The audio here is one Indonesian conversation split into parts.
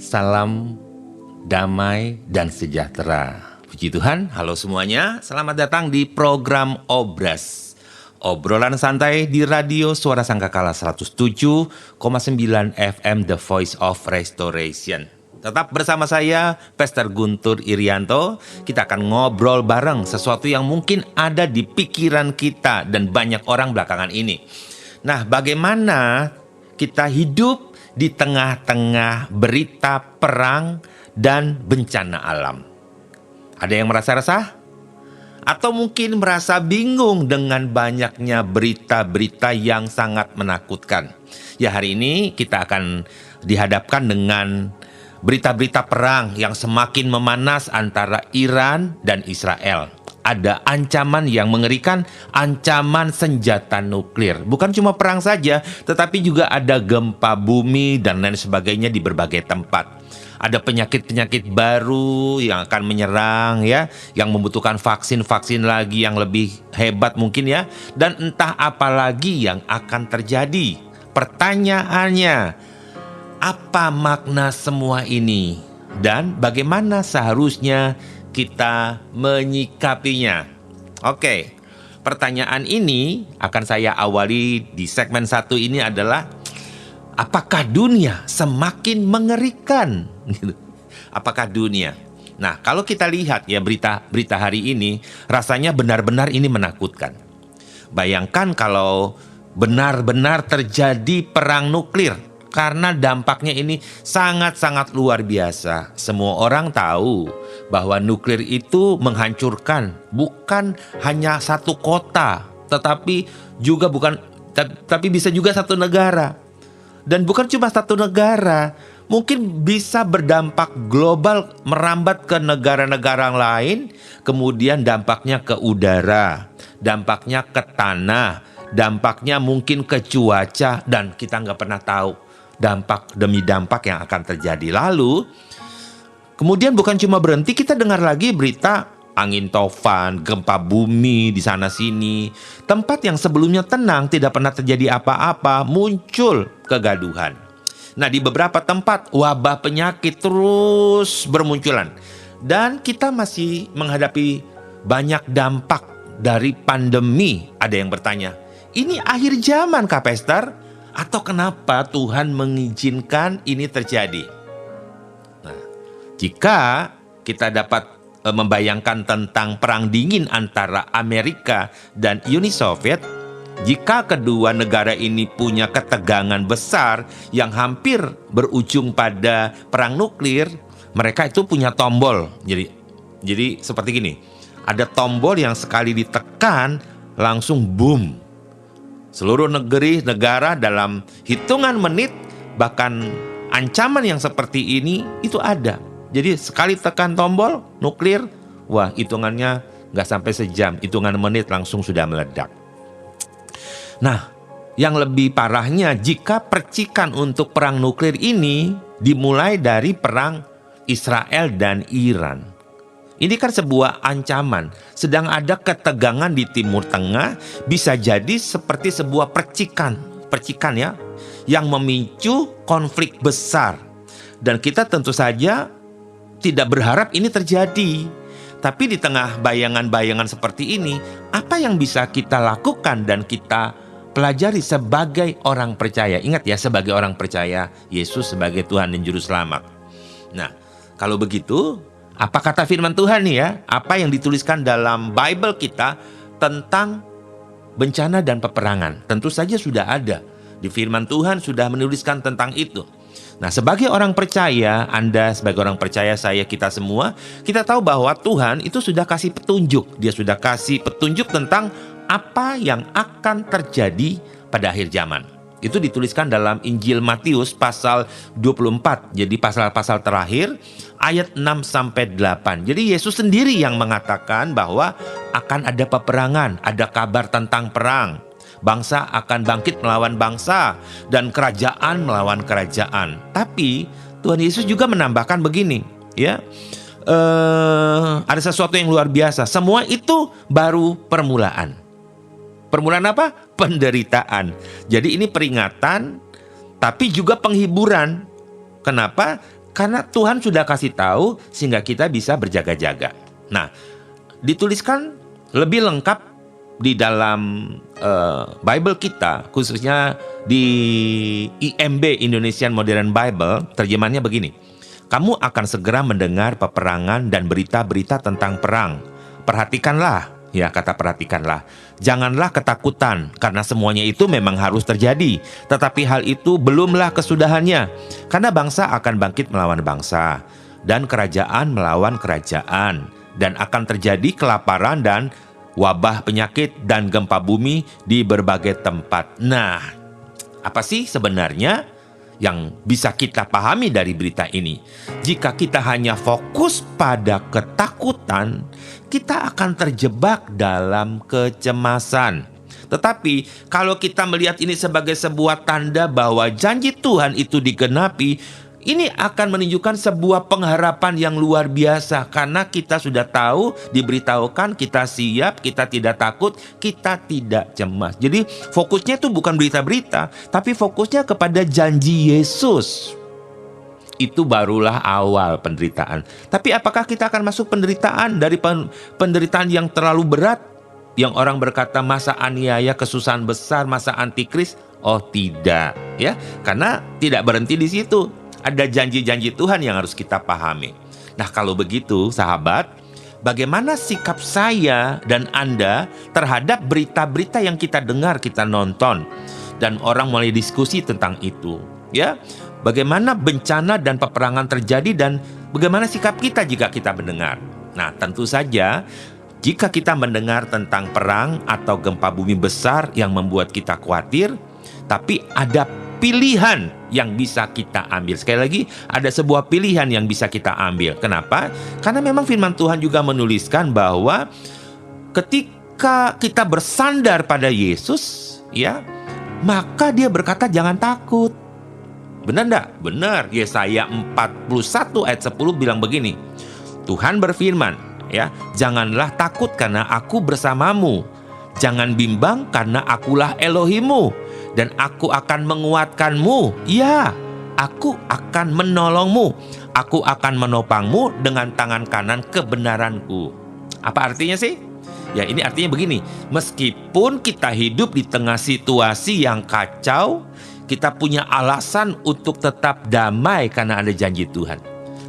Salam damai dan sejahtera. Puji Tuhan, halo semuanya. Selamat datang di program Obras. Obrolan santai di radio Suara Sangkakala 107,9 FM The Voice of Restoration. Tetap bersama saya, Pastor Guntur Irianto. Kita akan ngobrol bareng sesuatu yang mungkin ada di pikiran kita dan banyak orang belakangan ini. Nah, bagaimana kita hidup di tengah-tengah berita perang dan bencana alam? Ada yang merasa resah? Atau mungkin merasa bingung dengan banyaknya berita-berita yang sangat menakutkan? Ya, hari ini kita akan dihadapkan dengan berita-berita perang yang semakin memanas antara Iran dan Israel. Ada ancaman yang mengerikan, ancaman senjata nuklir. Bukan cuma perang saja, tetapi juga ada gempa bumi dan lain sebagainya di berbagai tempat. Ada penyakit-penyakit baru yang akan menyerang ya, yang membutuhkan vaksin-vaksin lagi yang lebih hebat mungkin ya. Dan entah apa lagi yang akan terjadi. Pertanyaannya, apa makna semua ini? Dan bagaimana seharusnya kita menyikapinya? Oke, pertanyaan ini akan saya awali di segmen 1 ini adalah, apakah dunia semakin mengerikan? Apakah dunia? Nah, kalau kita lihat ya berita hari ini, rasanya benar-benar ini menakutkan. Bayangkan kalau benar-benar terjadi perang nuklir, karena dampaknya ini sangat-sangat luar biasa. Semua orang tahu bahwa nuklir itu menghancurkan bukan hanya satu kota, tetapi bisa juga satu negara. Dan bukan cuma satu negara, mungkin bisa berdampak global, merambat ke negara-negara lain, kemudian dampaknya ke udara, dampaknya ke tanah, dampaknya mungkin ke cuaca, dan kita nggak pernah tahu dampak demi dampak yang akan terjadi. Lalu, kemudian bukan cuma berhenti, kita dengar lagi berita angin topan, gempa bumi di sana sini. Tempat yang sebelumnya tenang, tidak pernah terjadi apa-apa, muncul kegaduhan. Nah, di beberapa tempat wabah penyakit terus bermunculan. Dan kita masih menghadapi banyak dampak dari pandemi. Ada yang bertanya, ini akhir zaman kah, Pastor? Atau kenapa Tuhan mengizinkan ini terjadi? Nah, jika kita dapat membayangkan tentang perang dingin antara Amerika dan Uni Soviet, jika kedua negara ini punya ketegangan besar yang hampir berujung pada perang nuklir, mereka itu punya tombol. Jadi seperti gini, ada tombol yang sekali ditekan langsung boom. Seluruh negara dalam hitungan menit, bahkan ancaman yang seperti ini itu ada. Jadi sekali tekan tombol nuklir, wah hitungannya nggak sampai sejam, hitungan menit langsung sudah meledak. Nah, yang lebih parahnya jika percikan untuk perang nuklir ini dimulai dari perang Israel dan Iran. Ini kan sebuah ancaman, sedang ada ketegangan di Timur Tengah, bisa jadi seperti sebuah percikan ya, yang memicu konflik besar. Dan kita tentu saja tidak berharap ini terjadi. Tapi di tengah bayangan-bayangan seperti ini, apa yang bisa kita lakukan dan kita pelajari sebagai orang percaya? Ingat ya, sebagai orang percaya, Yesus sebagai Tuhan dan Juru Selamat. Nah, kalau begitu, apa kata firman Tuhan nih ya? Apa yang dituliskan dalam Bible kita tentang bencana dan peperangan? Tentu saja sudah ada. Di firman Tuhan sudah menuliskan tentang itu. Nah, sebagai orang percaya, Anda sebagai orang percaya, saya, kita semua, kita tahu bahwa Tuhan itu sudah kasih petunjuk. Dia sudah kasih petunjuk tentang apa yang akan terjadi pada akhir zaman. Itu dituliskan dalam Injil Matius pasal 24. Jadi pasal-pasal terakhir ayat 6-8. Jadi Yesus sendiri yang mengatakan bahwa akan ada peperangan, ada kabar tentang perang. Bangsa akan bangkit melawan bangsa dan kerajaan melawan kerajaan. Tapi Tuhan Yesus juga menambahkan begini, ya, ada sesuatu yang luar biasa. Semua itu baru permulaan. Permulaan apa? Penderitaan. Jadi ini peringatan, tapi juga penghiburan. Kenapa? Karena Tuhan sudah kasih tahu sehingga kita bisa berjaga-jaga. Nah, dituliskan lebih lengkap di dalam Bible kita, khususnya di IMB, Indonesian Modern Bible, terjemahannya begini. Kamu akan segera mendengar peperangan dan berita-berita tentang perang. Perhatikanlah, ya kata perhatikanlah. Janganlah ketakutan, karena semuanya itu memang harus terjadi. Tetapi hal itu belumlah kesudahannya. Karena bangsa akan bangkit melawan bangsa, dan kerajaan melawan kerajaan. Dan akan terjadi kelaparan dan wabah penyakit dan gempa bumi di berbagai tempat. Nah, apa sih sebenarnya yang bisa kita pahami dari berita ini? Jika kita hanya fokus pada ketakutan, kita akan terjebak dalam kecemasan. Tetapi kalau kita melihat ini sebagai sebuah tanda bahwa janji Tuhan itu digenapi, ini akan menunjukkan sebuah pengharapan yang luar biasa. Karena kita sudah tahu, diberitahukan, kita siap, kita tidak takut, kita tidak cemas. Jadi fokusnya itu bukan berita-berita, tapi fokusnya kepada janji Yesus. Itu barulah awal penderitaan. Tapi apakah kita akan masuk penderitaan dari penderitaan yang terlalu berat? Yang orang berkata masa aniaya, kesusahan besar, masa antikris? Oh tidak, ya. Karena tidak berhenti di situ. Ada janji-janji Tuhan yang harus kita pahami. Nah, kalau begitu, sahabat, bagaimana sikap saya dan Anda terhadap berita-berita yang kita dengar, kita nonton, dan orang mulai diskusi tentang itu, ya? Bagaimana bencana dan peperangan terjadi dan bagaimana sikap kita jika kita mendengar? Nah, tentu saja jika kita mendengar tentang perang atau gempa bumi besar yang membuat kita khawatir, tapi ada pilihan yang bisa kita ambil. Sekali lagi, ada sebuah pilihan yang bisa kita ambil. Kenapa? Karena memang firman Tuhan juga menuliskan bahwa ketika kita bersandar pada Yesus, ya, maka dia berkata jangan takut. Benar enggak? Benar. Yesaya 41 ayat 10 bilang begini. Tuhan berfirman, ya, janganlah takut karena aku bersamamu. Jangan bimbang karena akulah Elohimmu. Dan aku akan menguatkanmu. Ya, aku akan menolongmu. Aku akan menopangmu dengan tangan kanan kebenaranku. Apa artinya sih? Ya, ini artinya begini. Meskipun kita hidup di tengah situasi yang kacau, kita punya alasan untuk tetap damai karena ada janji Tuhan.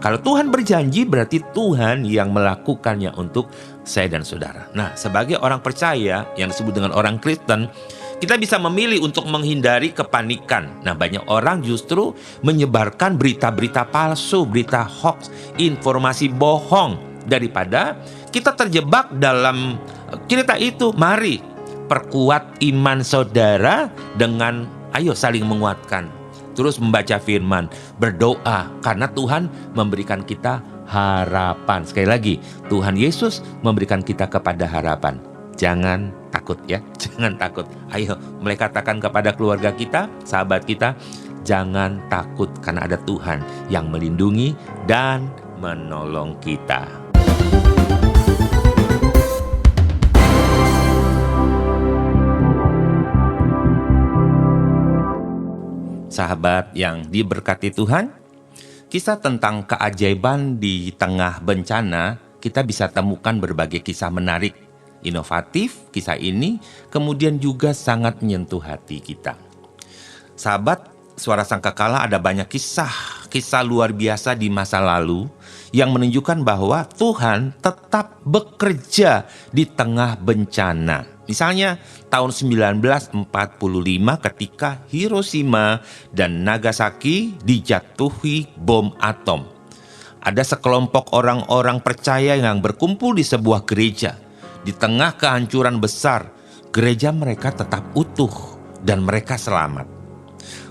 Kalau Tuhan berjanji, berarti Tuhan yang melakukannya untuk saya dan saudara. Nah, sebagai orang percaya yang disebut dengan orang Kristen, kita bisa memilih untuk menghindari kepanikan. Nah, banyak orang justru menyebarkan berita-berita palsu, berita hoax, informasi bohong. Daripada kita terjebak dalam cerita itu, mari perkuat iman saudara dengan ayo saling menguatkan. Terus membaca firman, berdoa, karena Tuhan memberikan kita harapan. Sekali lagi, Tuhan Yesus memberikan kita kepada harapan. Jangan takut ya, jangan takut. Ayo, mulai katakan kepada keluarga kita, sahabat kita, jangan takut karena ada Tuhan yang melindungi dan menolong kita. Sahabat yang diberkati Tuhan, kisah tentang keajaiban di tengah bencana, kita bisa temukan berbagai kisah menarik, inovatif. Kisah ini kemudian juga sangat menyentuh hati kita. Sahabat, Suara Sangkakala ada banyak kisah luar biasa di masa lalu yang menunjukkan bahwa Tuhan tetap bekerja di tengah bencana. Misalnya tahun 1945 ketika Hiroshima dan Nagasaki dijatuhi bom atom. Ada sekelompok orang-orang percaya yang berkumpul di sebuah gereja. Di tengah kehancuran besar, gereja mereka tetap utuh dan mereka selamat.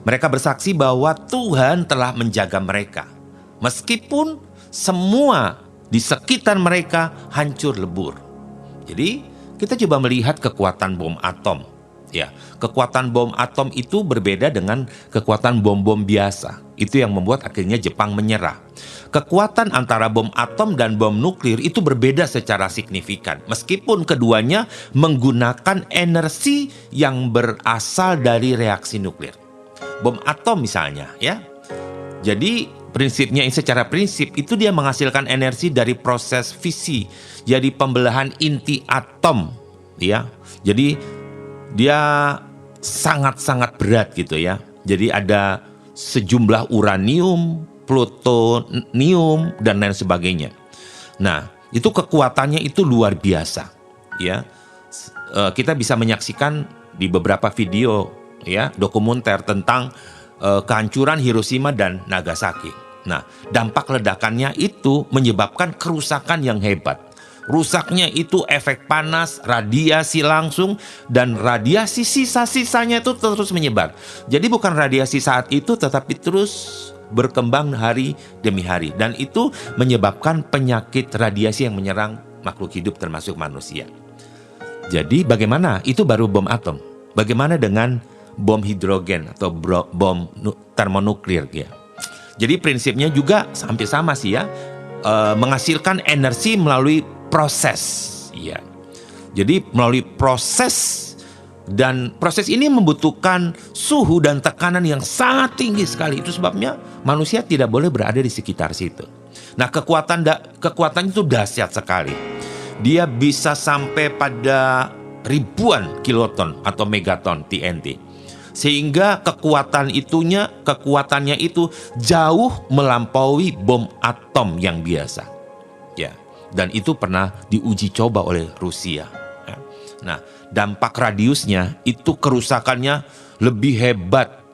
Mereka bersaksi bahwa Tuhan telah menjaga mereka. Meskipun semua di sekitar mereka hancur lebur. Jadi kita coba melihat kekuatan bom atom. Ya, kekuatan bom atom itu berbeda dengan kekuatan bom-bom biasa. Itu yang membuat akhirnya Jepang menyerah. Kekuatan antara bom atom dan bom nuklir itu berbeda secara signifikan. Meskipun keduanya menggunakan energi yang berasal dari reaksi nuklir. Bom atom misalnya, ya. Jadi prinsipnya secara prinsip itu dia menghasilkan energi dari proses fisi, jadi pembelahan inti atom, ya. Jadi dia sangat-sangat berat gitu ya. Jadi ada sejumlah uranium, plutonium dan lain sebagainya. Nah, itu kekuatannya itu luar biasa, ya. Kita bisa menyaksikan di beberapa video, ya, dokumenter tentang kehancuran Hiroshima dan Nagasaki. Nah, dampak ledakannya itu menyebabkan kerusakan yang hebat. Rusaknya itu efek panas, radiasi langsung, dan radiasi sisa-sisanya itu terus menyebar. Jadi bukan radiasi saat itu, tetapi terus berkembang hari demi hari. Dan itu menyebabkan penyakit radiasi yang menyerang makhluk hidup termasuk manusia. Jadi bagaimana? Itu baru bom atom. Bagaimana dengan bom hidrogen atau bom termonuklir ya? Jadi prinsipnya juga hampir sama sih ya, menghasilkan energi melalui proses, ya. Jadi melalui proses, dan proses ini membutuhkan suhu dan tekanan yang sangat tinggi sekali. Itu sebabnya manusia tidak boleh berada di sekitar situ. Nah, kekuatan itu dahsyat sekali. Dia bisa sampai pada ribuan kiloton atau megaton TNT. Sehingga kekuatannya itu jauh melampaui bom atom yang biasa. Ya, dan itu pernah diuji coba oleh Rusia. Ya. Nah, dampak radiusnya itu kerusakannya lebih hebat.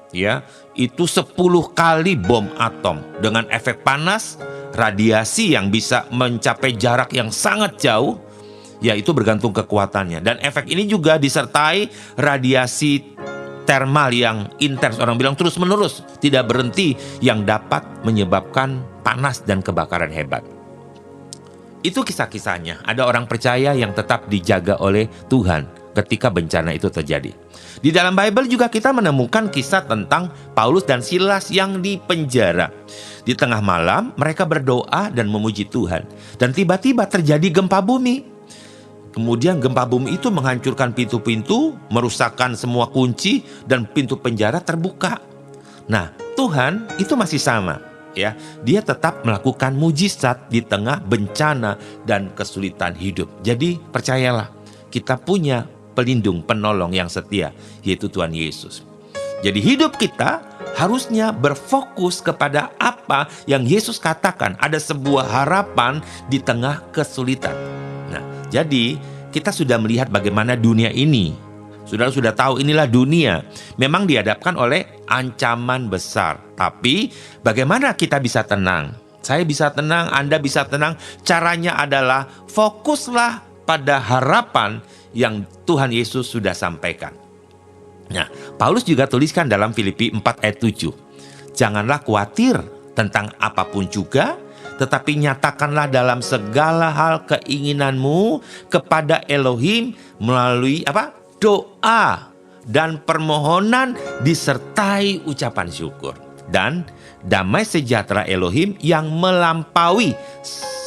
Ya, itu 10 kali bom atom dengan efek panas, radiasi yang bisa mencapai jarak yang sangat jauh, yaitu bergantung kekuatannya. Dan efek ini juga disertai radiasi termal yang intens, orang bilang terus menerus, tidak berhenti, yang dapat menyebabkan panas dan kebakaran hebat. Itu kisah-kisahnya. Ada orang percaya yang tetap dijaga oleh Tuhan ketika bencana itu terjadi. Di dalam Bible juga kita menemukan kisah tentang Paulus dan Silas yang dipenjara. Di tengah malam mereka berdoa dan memuji Tuhan. Dan tiba-tiba terjadi gempa bumi. Kemudian gempa bumi itu menghancurkan pintu-pintu, merusakkan semua kunci, dan pintu penjara terbuka. Nah, Tuhan itu masih sama. Ya, dia tetap melakukan mujizat di tengah bencana dan kesulitan hidup. Jadi percayalah, kita punya pelindung, penolong yang setia, yaitu Tuhan Yesus. Jadi hidup kita harusnya berfokus kepada apa yang Yesus katakan. Ada sebuah harapan di tengah kesulitan. Nah, jadi kita sudah melihat bagaimana dunia ini. Saudara sudah tahu inilah dunia. Memang dihadapkan oleh ancaman besar. Tapi bagaimana kita bisa tenang? Saya bisa tenang, Anda bisa tenang. Caranya adalah fokuslah pada harapan yang Tuhan Yesus sudah sampaikan. Nah, Paulus juga tuliskan dalam Filipi 4 ayat 7. Janganlah khawatir tentang apapun juga, tetapi nyatakanlah dalam segala hal keinginanmu kepada Elohim melalui doa dan permohonan disertai ucapan syukur. Dan damai sejahtera Elohim yang melampaui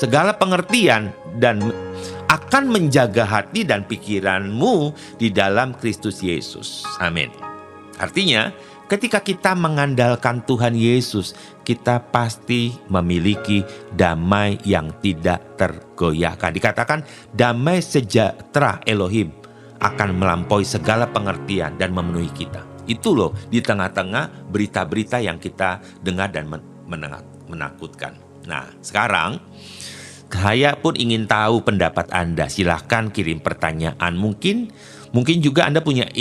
segala pengertian dan akan menjaga hati dan pikiranmu di dalam Kristus Yesus. Amin. Artinya, ketika kita mengandalkan Tuhan Yesus, kita pasti memiliki damai yang tidak tergoyahkan. Dikatakan damai sejahtera Elohim akan melampaui segala pengertian dan memenuhi kita. Itu loh di tengah-tengah berita-berita yang kita dengar dan menakutkan. Nah, sekarang saya pun ingin tahu pendapat Anda. Silahkan kirim pertanyaan. Mungkin juga Anda punya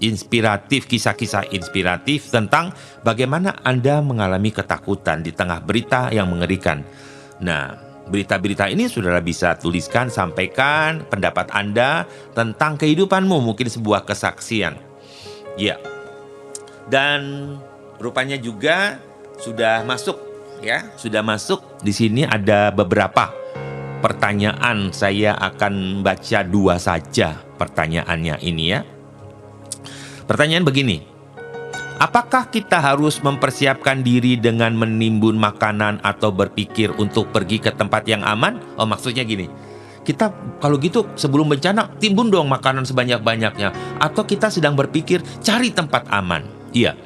inspiratif, kisah-kisah inspiratif tentang bagaimana Anda mengalami ketakutan di tengah berita yang mengerikan. Nah, berita-berita ini saudara bisa tuliskan, sampaikan pendapat Anda tentang kehidupanmu, mungkin sebuah kesaksian. Ya. Dan rupanya juga sudah masuk. Ya, sudah masuk. Di sini ada beberapa pertanyaan. Saya akan baca 2 saja pertanyaannya ini ya. Pertanyaan begini. Apakah kita harus mempersiapkan diri dengan menimbun makanan atau berpikir untuk pergi ke tempat yang aman? Oh, maksudnya gini. Kita kalau gitu sebelum bencana timbun dong makanan sebanyak-banyaknya. Atau kita sedang berpikir cari tempat aman. Iya.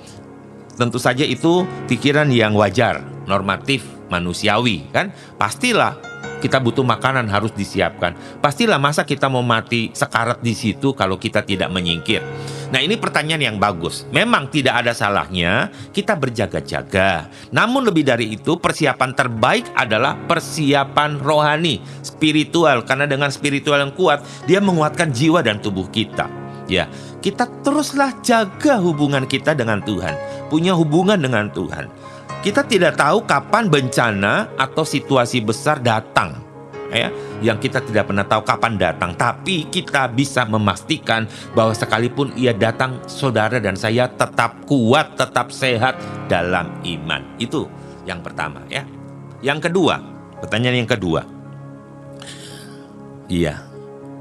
tentu saja itu pikiran yang wajar, normatif, manusiawi kan. Pastilah kita butuh makanan harus disiapkan. Pastilah masa kita mau mati sekarat di situ kalau kita tidak menyingkir. Nah, ini pertanyaan yang bagus. Memang tidak ada salahnya kita berjaga-jaga. Namun lebih dari itu, persiapan terbaik adalah persiapan rohani, spiritual. Karena dengan spiritual yang kuat, dia menguatkan jiwa dan tubuh kita. Ya, kita teruslah jaga hubungan kita dengan Tuhan. Punya hubungan dengan Tuhan. Kita tidak tahu kapan bencana atau situasi besar datang, ya, yang kita tidak pernah tahu kapan datang. Tapi kita bisa memastikan bahwa sekalipun ia datang, saudara dan saya tetap kuat, tetap sehat dalam iman. Itu yang pertama, ya. Yang kedua, pertanyaan yang kedua, iya,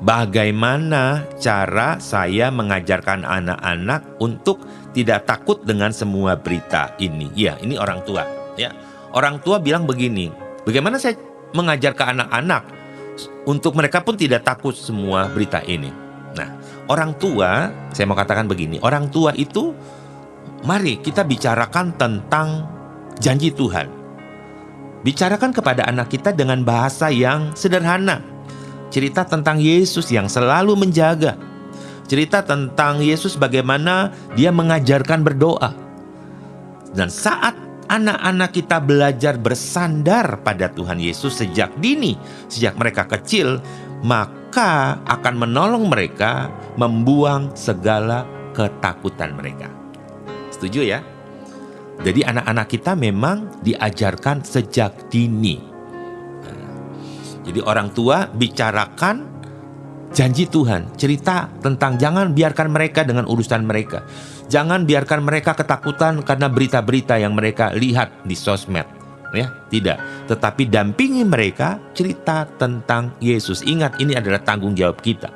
bagaimana cara saya mengajarkan anak-anak untuk tidak takut dengan semua berita ini? Ya, ini orang tua. Ya, orang tua bilang begini, bagaimana saya mengajar ke anak-anak untuk mereka pun tidak takut semua berita ini? Nah, orang tua, saya mau katakan begini, orang tua itu, mari kita bicarakan tentang janji Tuhan. Bicarakan kepada anak kita dengan bahasa yang sederhana. Cerita tentang Yesus yang selalu menjaga. Cerita tentang Yesus bagaimana dia mengajarkan berdoa. Dan saat anak-anak kita belajar bersandar pada Tuhan Yesus sejak dini, sejak mereka kecil, maka akan menolong mereka membuang segala ketakutan mereka. Setuju ya? Jadi anak-anak kita memang diajarkan sejak dini. Jadi orang tua bicarakan janji Tuhan, cerita tentang jangan biarkan mereka dengan urusan mereka. Jangan biarkan mereka ketakutan karena berita-berita yang mereka lihat di sosmed. Ya, tidak. Tetapi dampingi mereka cerita tentang Yesus. Ingat, ini adalah tanggung jawab kita.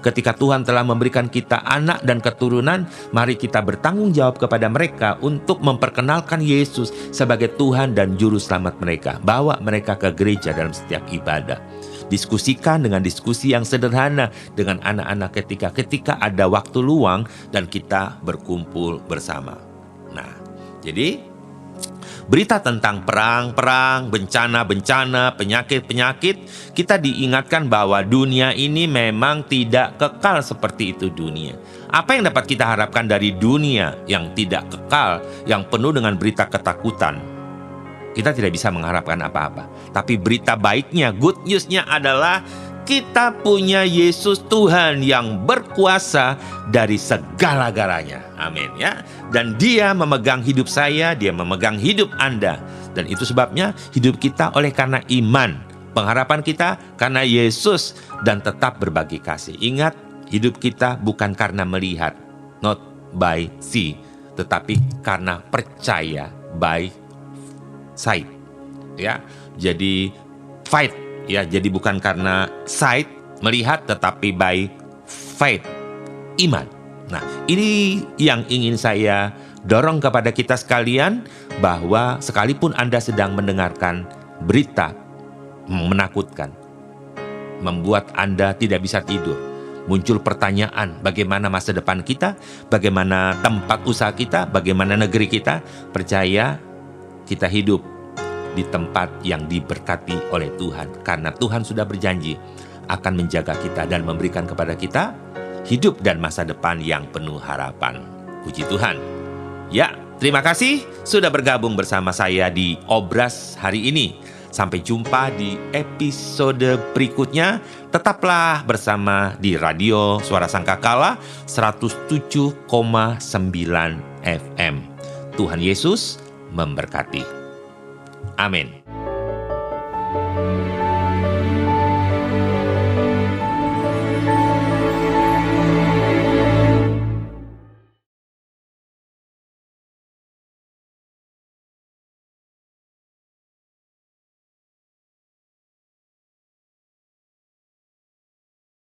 Ketika Tuhan telah memberikan kita anak dan keturunan, mari kita bertanggung jawab kepada mereka untuk memperkenalkan Yesus sebagai Tuhan dan Juru Selamat mereka. Bawa mereka ke gereja dalam setiap ibadah. Diskusikan dengan diskusi yang sederhana dengan anak-anak ketika ada waktu luang dan kita berkumpul bersama. Nah, jadi berita tentang perang-perang, bencana-bencana, penyakit-penyakit, kita diingatkan bahwa dunia ini memang tidak kekal seperti itu dunia. Apa yang dapat kita harapkan dari dunia yang tidak kekal, yang penuh dengan berita ketakutan? Kita tidak bisa mengharapkan apa-apa. Tapi berita baiknya, good news-nya adalah kita punya Yesus Tuhan yang berkuasa dari segala-galanya. Amin ya. Dan dia memegang hidup saya, dia memegang hidup Anda. Dan itu sebabnya hidup kita oleh karena iman. Pengharapan kita karena Yesus dan tetap berbagi kasih. Ingat, hidup kita bukan karena melihat, not by see, tetapi karena percaya by sight. Ya, jadi fight. Ya, jadi bukan karena sight, melihat, tetapi by faith, iman. Nah, ini yang ingin saya dorong kepada kita sekalian, bahwa sekalipun Anda sedang mendengarkan berita menakutkan, membuat Anda tidak bisa tidur, muncul pertanyaan bagaimana masa depan kita, bagaimana tempat usaha kita, bagaimana negeri kita, percaya kita hidup di tempat yang diberkati oleh Tuhan. Karena Tuhan sudah berjanji akan menjaga kita dan memberikan kepada kita hidup dan masa depan yang penuh harapan. Puji Tuhan. Ya, terima kasih sudah bergabung bersama saya di Obras hari ini. Sampai jumpa di episode berikutnya. Tetaplah bersama di Radio Suara Sangkakala 107,9 FM. Tuhan Yesus memberkati. Amin.